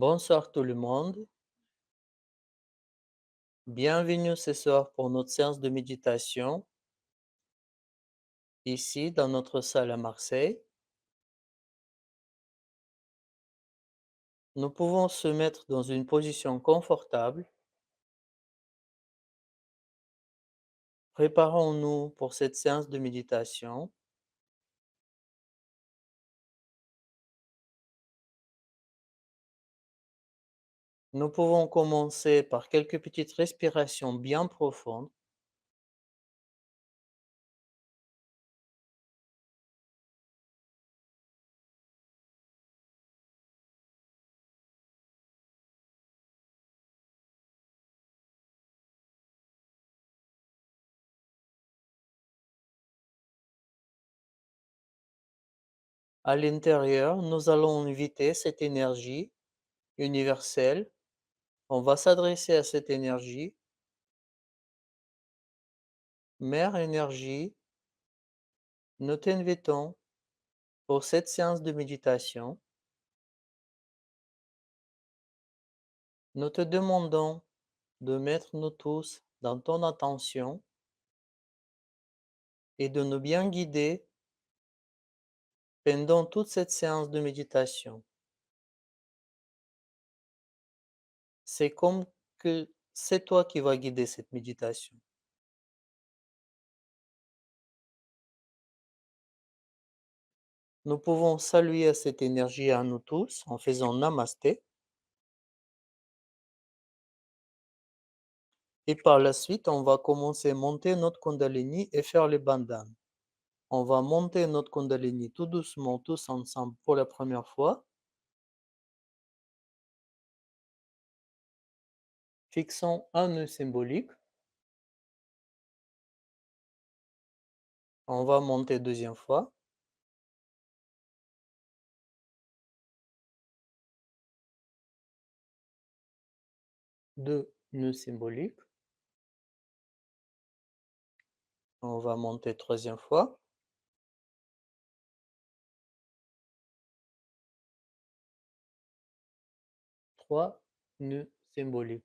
Bonsoir tout le monde, bienvenue ce soir pour notre séance de méditation ici dans notre salle à Marseille. Nous pouvons se mettre dans une position confortable. Préparons-nous pour cette séance de méditation. Nous pouvons commencer par quelques petites respirations bien profondes. À l'intérieur, nous allons inviter cette énergie universelle. On va s'adresser à cette énergie. Mère énergie, nous t'invitons pour cette séance de méditation. Nous te demandons de mettre nous tous dans ton attention et de nous bien guider pendant toute cette séance de méditation. C'est comme que c'est toi qui vas guider cette méditation. Nous pouvons saluer à cette énergie à nous tous en faisant namasté et par la suite, on va commencer à monter notre Kundalini et faire les bandhanas. On va monter notre Kundalini tout doucement, tous ensemble pour la première fois. Fixons un nœud symbolique. On va monter deuxième fois. 2 nœuds symboliques. On va monter troisième fois. 3 nœuds symboliques.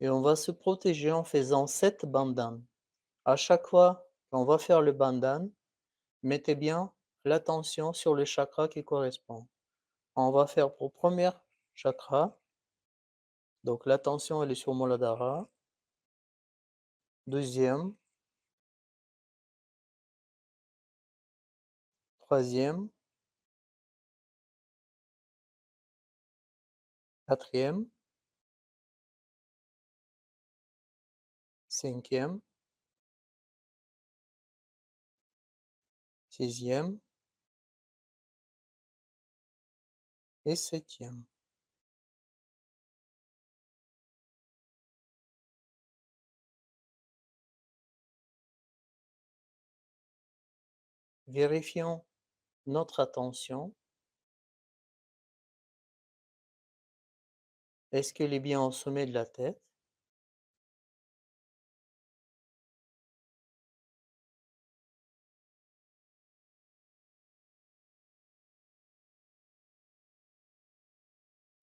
Et on va se protéger en faisant 7 bandanes. À chaque fois qu'on va faire le bandane, mettez bien l'attention sur le chakra qui correspond. On va faire pour premier chakra, donc l'attention elle est sur Muladhara. Deuxième, troisième, quatrième, cinquième, sixième et septième. Vérifions notre attention. Est-ce qu'elle est bien au sommet de la tête?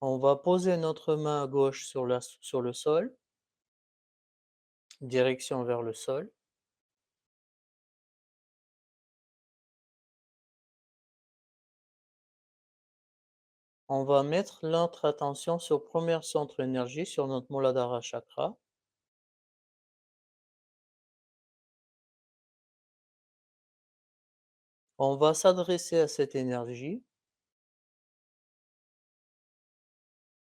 On va poser notre main à gauche sur le sol, direction vers le sol. On va mettre notre attention sur premier centre énergie, sur notre Muladhara chakra. On va s'adresser à cette énergie.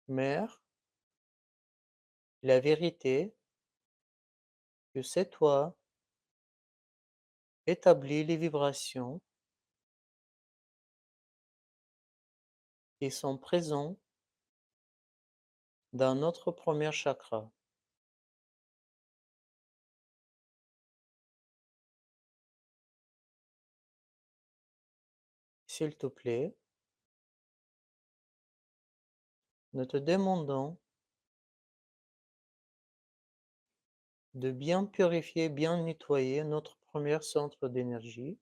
Mère, la vérité que c'est toi établit les vibrations qui sont présentes dans notre premier chakra. S'il te plaît, nous te demandons de bien purifier, bien nettoyer notre premier centre d'énergie.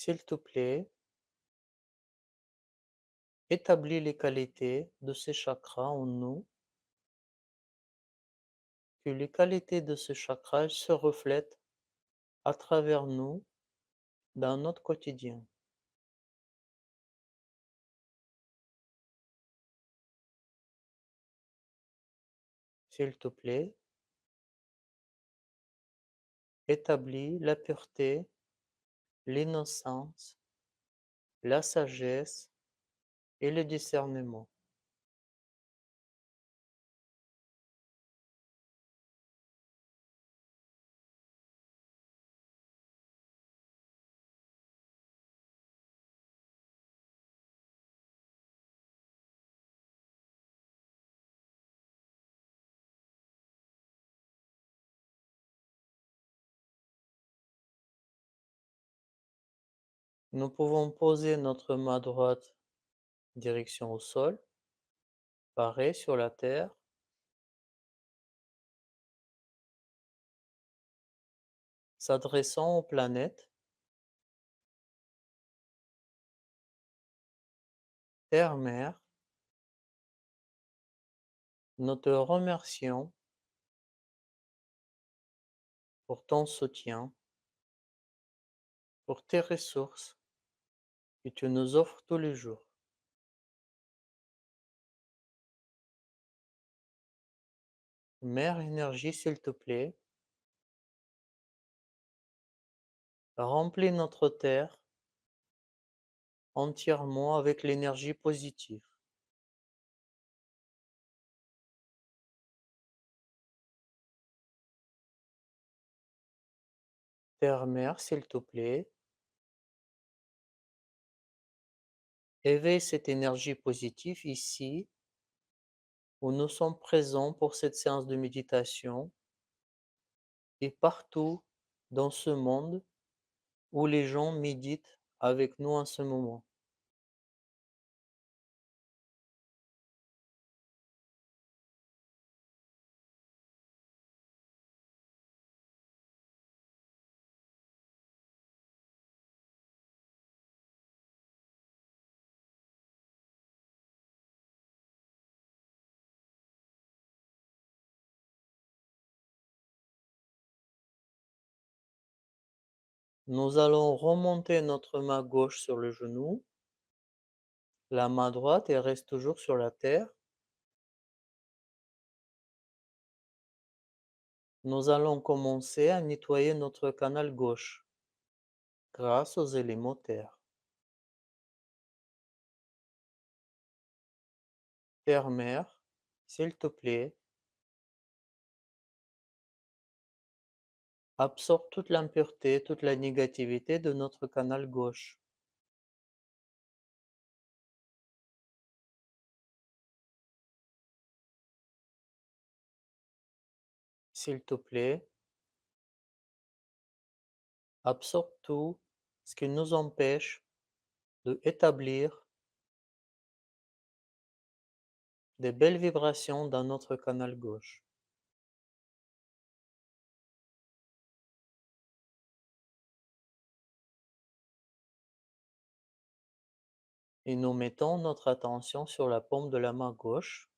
S'il te plaît, établis les qualités de ces chakras en nous, que les qualités de ce chakra se reflètent à travers nous dans notre quotidien. S'il te plaît, établis la pureté, l'innocence, la sagesse et le discernement. Nous pouvons poser notre main droite direction au sol, pareil sur la terre, s'adressant aux planètes, terre, mer. Nous te remercions pour ton soutien, pour tes ressources que tu nous offres tous les jours. Mère énergie, s'il te plaît, remplis notre terre entièrement avec l'énergie positive. Terre-mère, s'il te plaît, éveille cette énergie positive ici où nous sommes présents pour cette séance de méditation et partout dans ce monde où les gens méditent avec nous en ce moment. Nous allons remonter notre main gauche sur le genou, la main droite elle reste toujours sur la terre. Nous allons commencer à nettoyer notre canal gauche grâce aux éléments terre. Terre-mère, s'il te plaît, absorbe toute l'impureté, toute la négativité de notre canal gauche. S'il te plaît, absorbe tout ce qui nous empêche de établir des belles vibrations dans notre canal gauche. Et nous mettons notre attention sur la paume de la main gauche.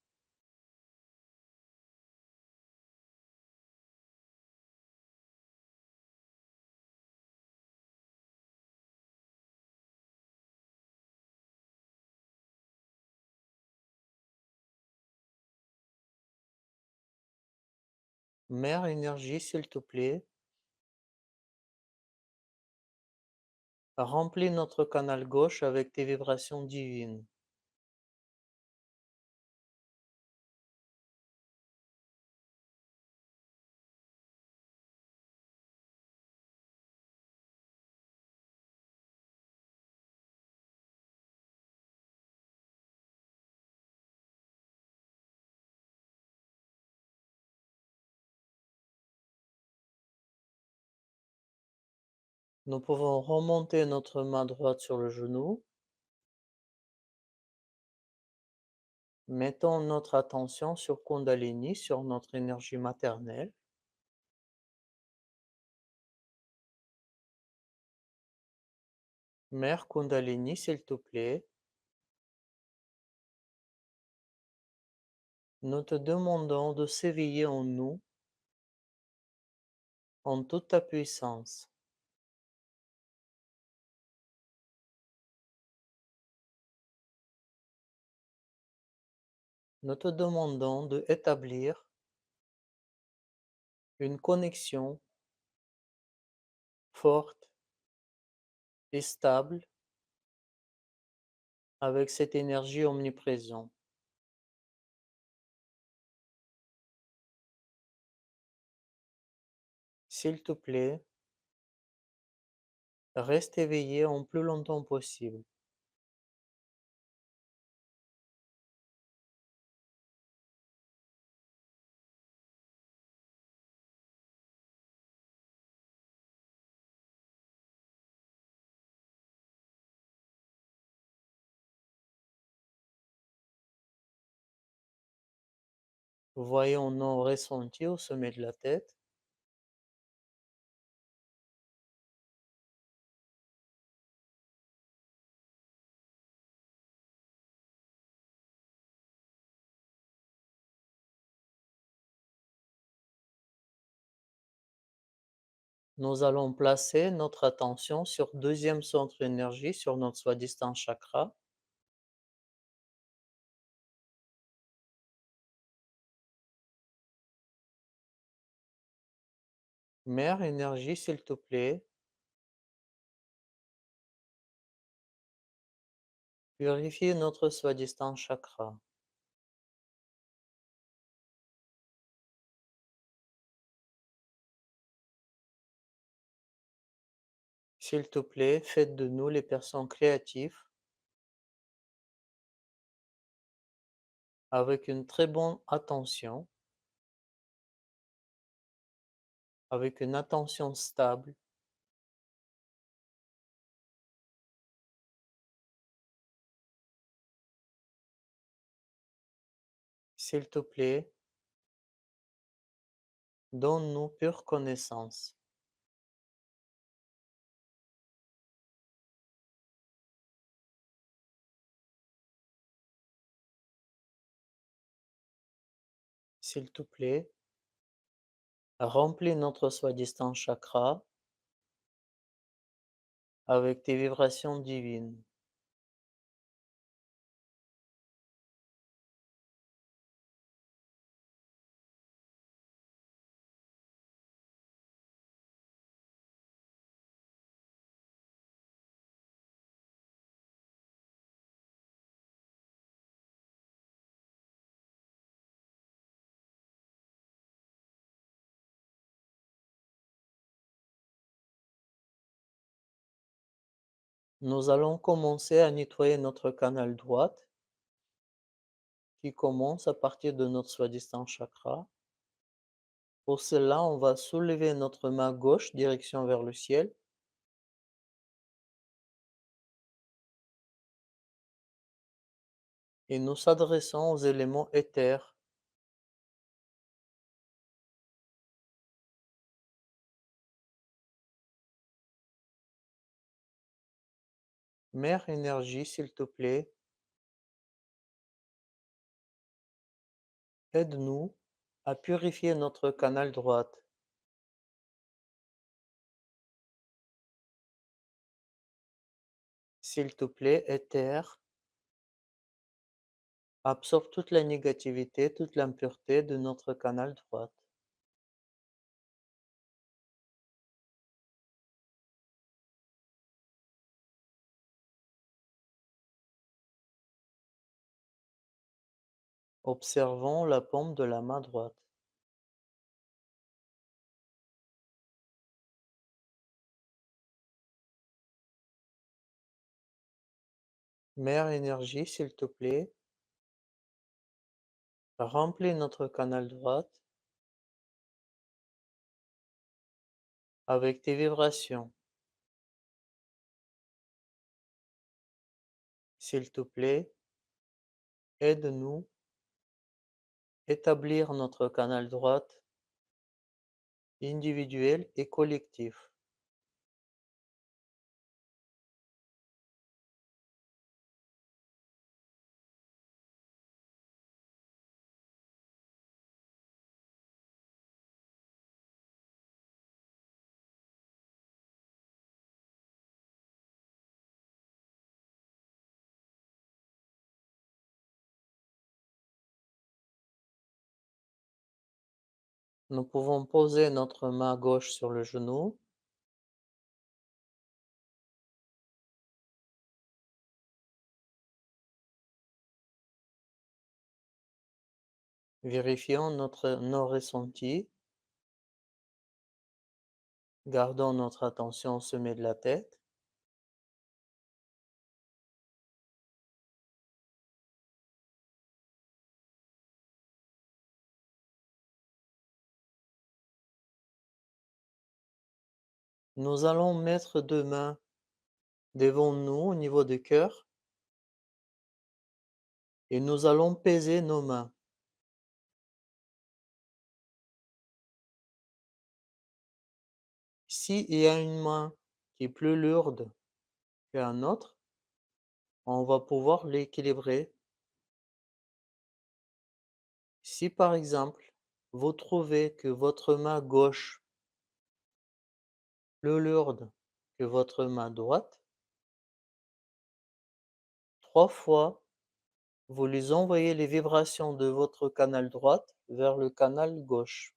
Mère énergie, s'il te plaît, remplis notre canal gauche avec tes vibrations divines. Nous pouvons remonter notre main droite sur le genou. Mettons notre attention sur Kundalini, sur notre énergie maternelle. Mère Kundalini, s'il te plaît, nous te demandons de s'éveiller en nous en toute ta puissance. Nous te demandons de établir une connexion forte et stable avec cette énergie omniprésente. S'il te plaît, reste éveillé en plus longtemps possible. Voyons nos ressentis au sommet de la tête. Nous allons placer notre attention sur deuxième centre énergie, sur notre soi-disant chakra. Mère énergie, s'il te plaît, purifie notre soi-disant chakra. S'il te plaît, fais de nous les personnes créatives avec une très bonne attention, avec une attention stable. S'il te plaît, donne-nous pure connaissance. S'il te plaît, remplis notre soi-disant chakra avec tes vibrations divines. Nous allons commencer à nettoyer notre canal droit qui commence à partir de notre soi-disant chakra. Pour cela, on va soulever notre main gauche direction vers le ciel et nous s'adressons aux éléments éthers. Mère énergie, s'il te plaît, aide-nous à purifier notre canal droit. S'il te plaît, éther, absorbe toute la négativité, toute l'impureté de notre canal droit. Observons la paume de la main droite. Mère énergie, s'il te plaît, remplis notre canal droit avec tes vibrations. S'il te plaît, aide-nous à établir notre canal droit individuel et collectif. Nous pouvons poser notre main gauche sur le genou. Vérifions nos ressentis. Gardons notre attention au sommet de la tête. Nous allons mettre 2 mains devant nous au niveau du cœur et nous allons peser nos mains. S'il y a une main qui est plus lourde qu'une autre, on va pouvoir l'équilibrer. Si par exemple, vous trouvez que votre main gauche plus lourde que votre main droite, 3 fois, vous les envoyez les vibrations de votre canal droite vers le canal gauche.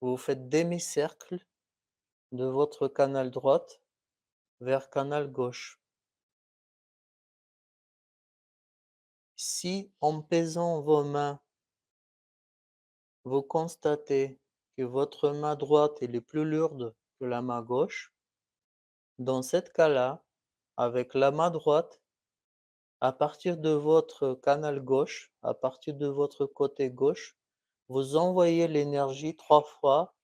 Vous faites demi-cercle de votre canal droite vers canal gauche. Si en pesant vos mains, vous constatez que votre main droite elle est plus lourde que la main gauche, dans cet cas-là, avec la main droite, à partir de votre canal gauche, à partir de votre côté gauche, vous envoyez l'énergie 3 fois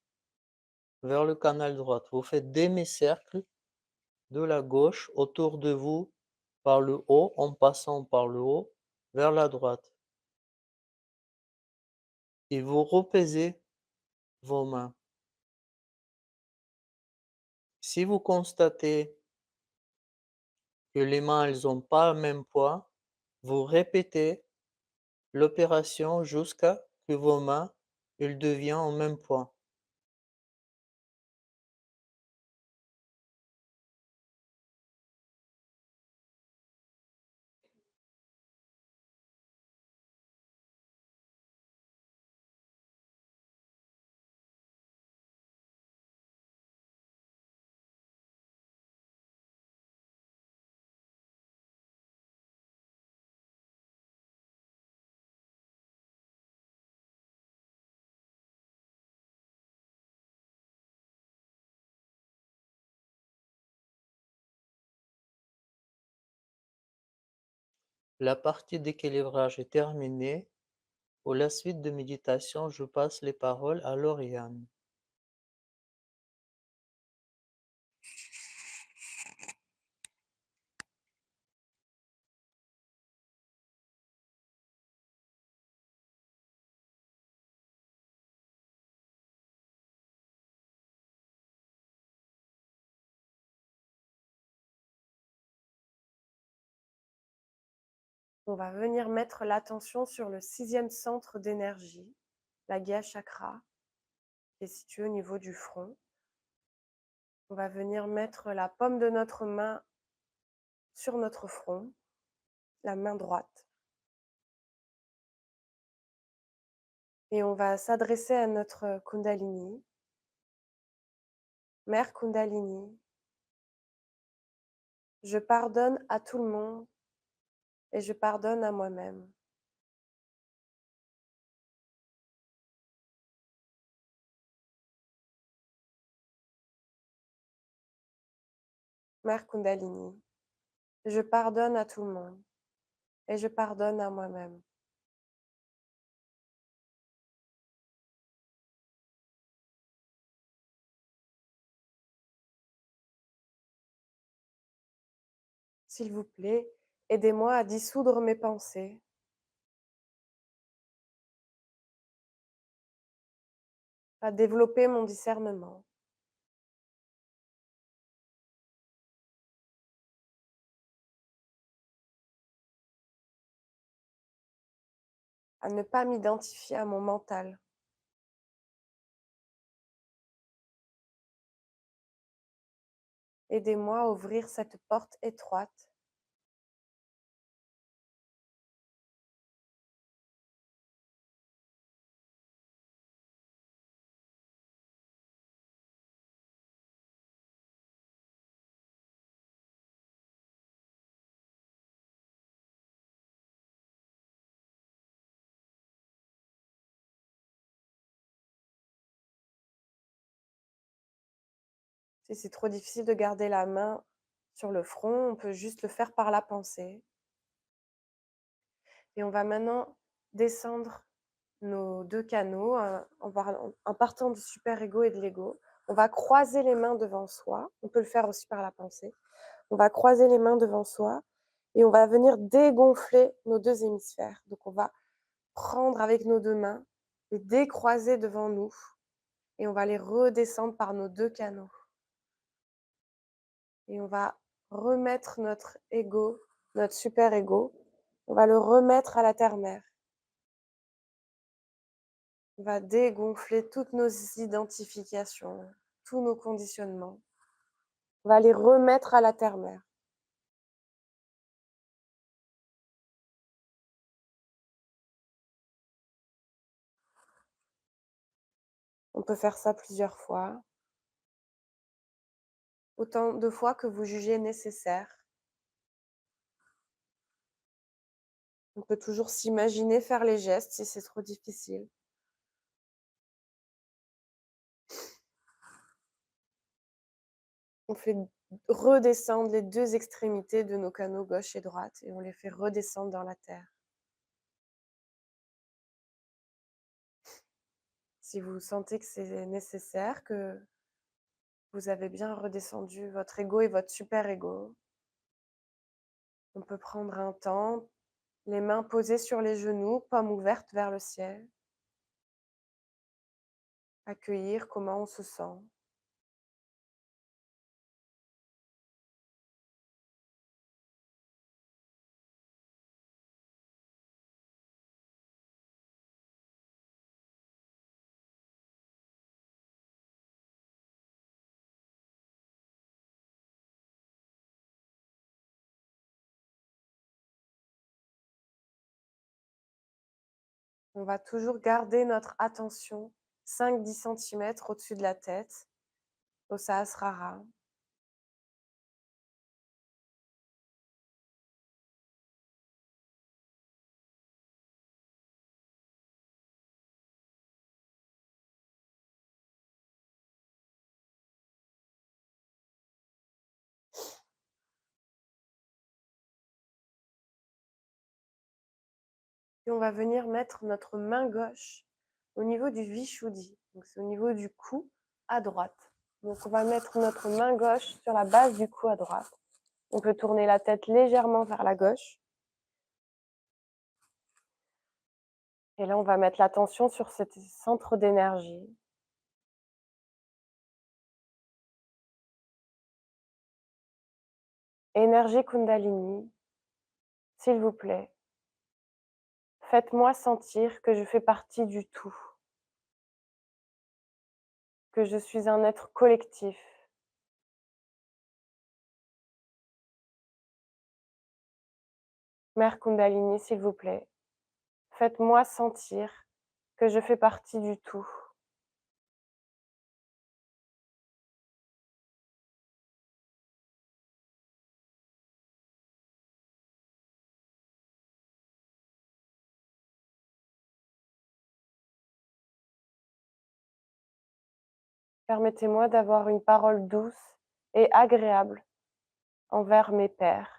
vers le canal droit. Vous faites demi-cercle de la gauche autour de vous par le haut, en passant par le haut vers la droite. Et vous repesez vos mains. Si vous constatez que les mains elles ont pas le même poids, vous répétez l'opération jusqu'à que vos mains elles deviennent au même poids. La partie d'équilibrage est terminée. Pour la suite de méditation, je passe les paroles à Lauriane. On va venir mettre l'attention sur le 6e centre d'énergie, la Gya Chakra, qui est situé au niveau du front. On va venir mettre la paume de notre main sur notre front, la main droite. Et on va s'adresser à notre Kundalini. Mère Kundalini, je pardonne à tout le monde et je pardonne à moi-même. Mère Kundalini, je pardonne à tout le monde et je pardonne à moi-même. S'il vous plaît, aidez-moi à dissoudre mes pensées, à développer mon discernement, à ne pas m'identifier à mon mental. Aidez-moi à ouvrir cette porte étroite Si c'est trop difficile de garder la main sur le front, on peut juste le faire par la pensée. Et on va maintenant descendre nos 2 canaux, en partant du super ego et de l'ego. On va croiser les mains devant soi. On peut le faire aussi par la pensée. On va croiser les mains devant soi et on va venir dégonfler nos 2 hémisphères. Donc on va prendre avec nos 2 mains, les décroiser devant nous et on va les redescendre par nos 2 canaux. Et on va remettre notre ego, notre super ego, on va le remettre à la terre-mère. On va dégonfler toutes nos identifications, tous nos conditionnements. On va les remettre à la terre-mère. On peut faire ça plusieurs fois, autant de fois que vous jugez nécessaire. On peut toujours s'imaginer faire les gestes si c'est trop difficile. On fait redescendre les 2 extrémités de nos canaux gauche et droite et on les fait redescendre dans la terre. Si vous sentez que c'est nécessaire, que vous avez bien redescendu votre ego et votre super ego, on peut prendre un temps, les mains posées sur les genoux, paumes ouvertes vers le ciel. Accueillir comment on se sent. On va toujours garder notre attention 5-10 cm au-dessus de la tête, au Sahasrara. Et on va venir mettre notre main gauche au niveau du Vishuddhi. Donc c'est au niveau du cou à droite. Donc on va mettre notre main gauche sur la base du cou à droite. On peut tourner la tête légèrement vers la gauche. Et là, on va mettre l'attention sur ce centre d'énergie. Énergie Kundalini, s'il vous plaît, faites-moi sentir que je fais partie du tout, que je suis un être collectif. Mère Kundalini, s'il vous plaît, faites-moi sentir que je fais partie du tout. Permettez-moi d'avoir une parole douce et agréable envers mes pairs.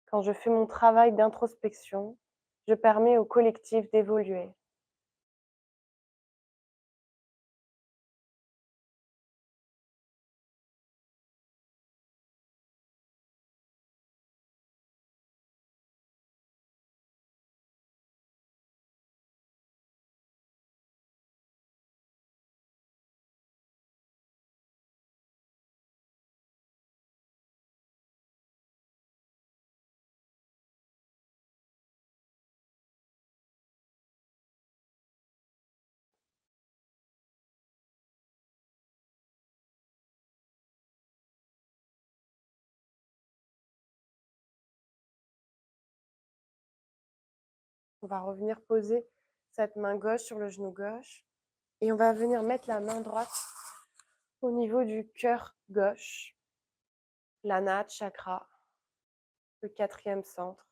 Quand je fais mon travail d'introspection, je permets au collectif d'évoluer. On va revenir poser cette main gauche sur le genou gauche et on va venir mettre la main droite au niveau du cœur gauche, l'anahata chakra, le 4e centre.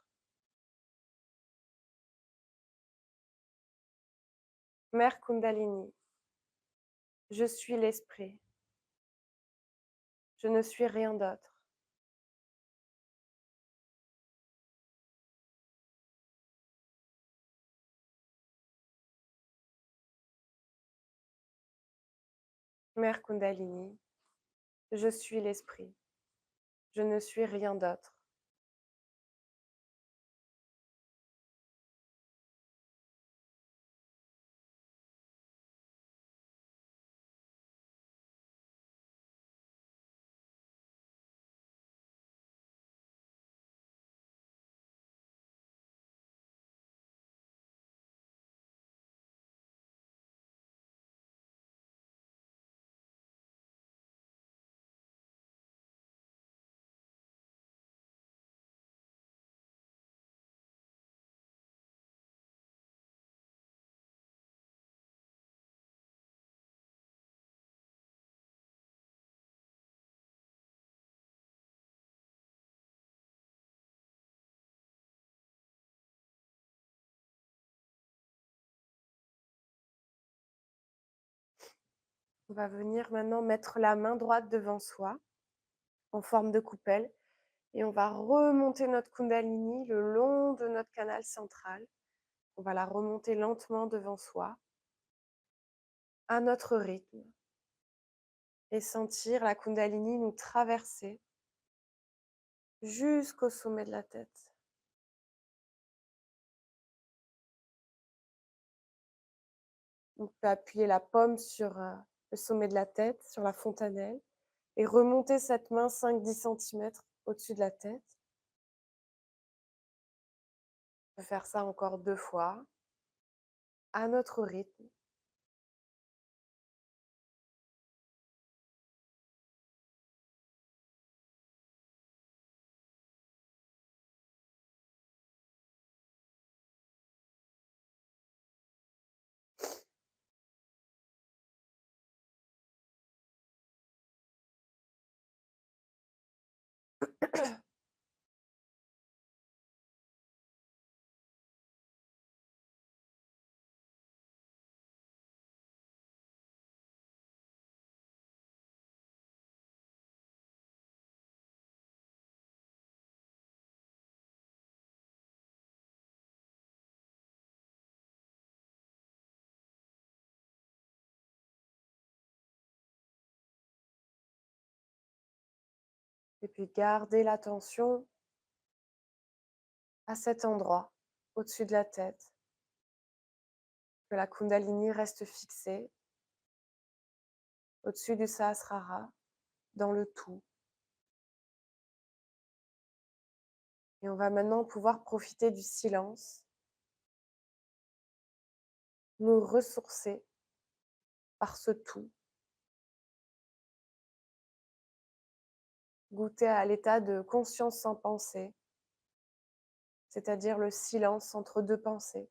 Mère Kundalini, je suis l'esprit, je ne suis rien d'autre. Mère Kundalini, je suis l'esprit, je ne suis rien d'autre. On va venir maintenant mettre la main droite devant soi en forme de coupelle et on va remonter notre Kundalini le long de notre canal central. On va la remonter lentement devant soi à notre rythme et sentir la Kundalini nous traverser jusqu'au sommet de la tête. On peut appuyer la paume sur le sommet de la tête, sur la fontanelle, et remonter cette main 5-10 cm au-dessus de la tête. On peut faire ça encore 2 fois, à notre rythme. Et puis gardez l'attention à cet endroit, au-dessus de la tête, que la Kundalini reste fixée, au-dessus du Sahasrara, dans le tout. Et on va maintenant pouvoir profiter du silence, nous ressourcer par ce tout, goûter à l'état de conscience sans pensée, c'est-à-dire le silence entre deux pensées.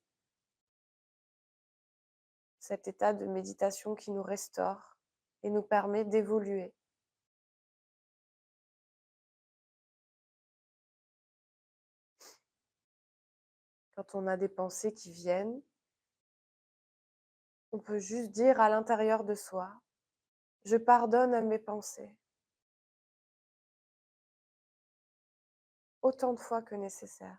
Cet état de méditation qui nous restaure et nous permet d'évoluer. Quand on a des pensées qui viennent, on peut juste dire à l'intérieur de soi, je pardonne à mes pensées, autant de fois que nécessaire.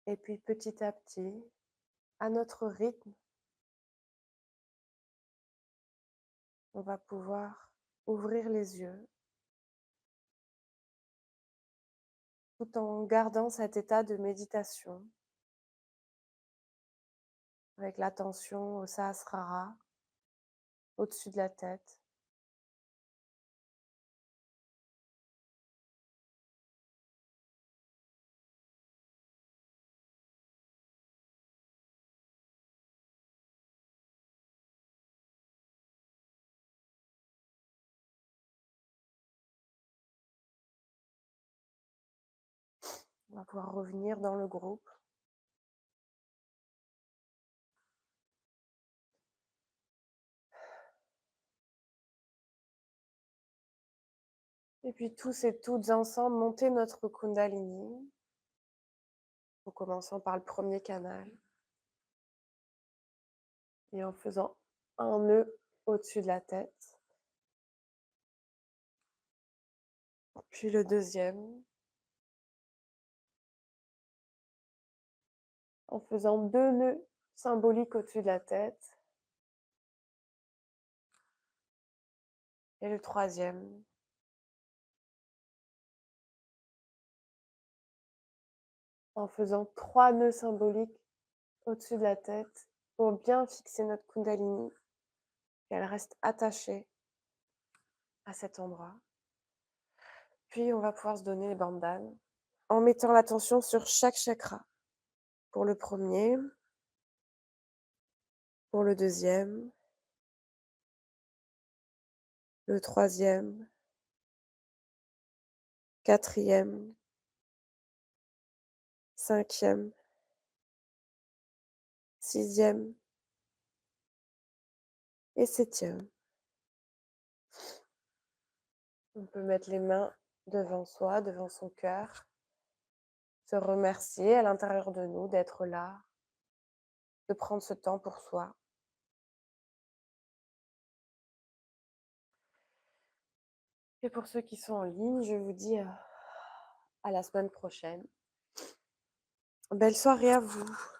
Et puis petit à petit, à notre rythme, on va pouvoir ouvrir les yeux tout en gardant cet état de méditation avec l'attention au Sahasrara, au-dessus de la tête. On va pouvoir revenir dans le groupe. Et puis tous et toutes ensemble, monter notre Kundalini, en commençant par le premier canal et en faisant un nœud au-dessus de la tête. Puis le deuxième, en faisant 2 nœuds symboliques au-dessus de la tête. Et le troisième, en faisant 3 nœuds symboliques au-dessus de la tête pour bien fixer notre Kundalini, qu'elle reste attachée à cet endroit. Puis on va pouvoir se donner les bandanes en mettant l'attention sur chaque chakra. Pour le premier, pour le deuxième, le troisième, quatrième, cinquième, sixième et septième. On peut mettre les mains devant soi, devant son cœur, se remercier à l'intérieur de nous d'être là, de prendre ce temps pour soi. Et pour ceux qui sont en ligne, je vous dis à la semaine prochaine. Belle soirée à vous.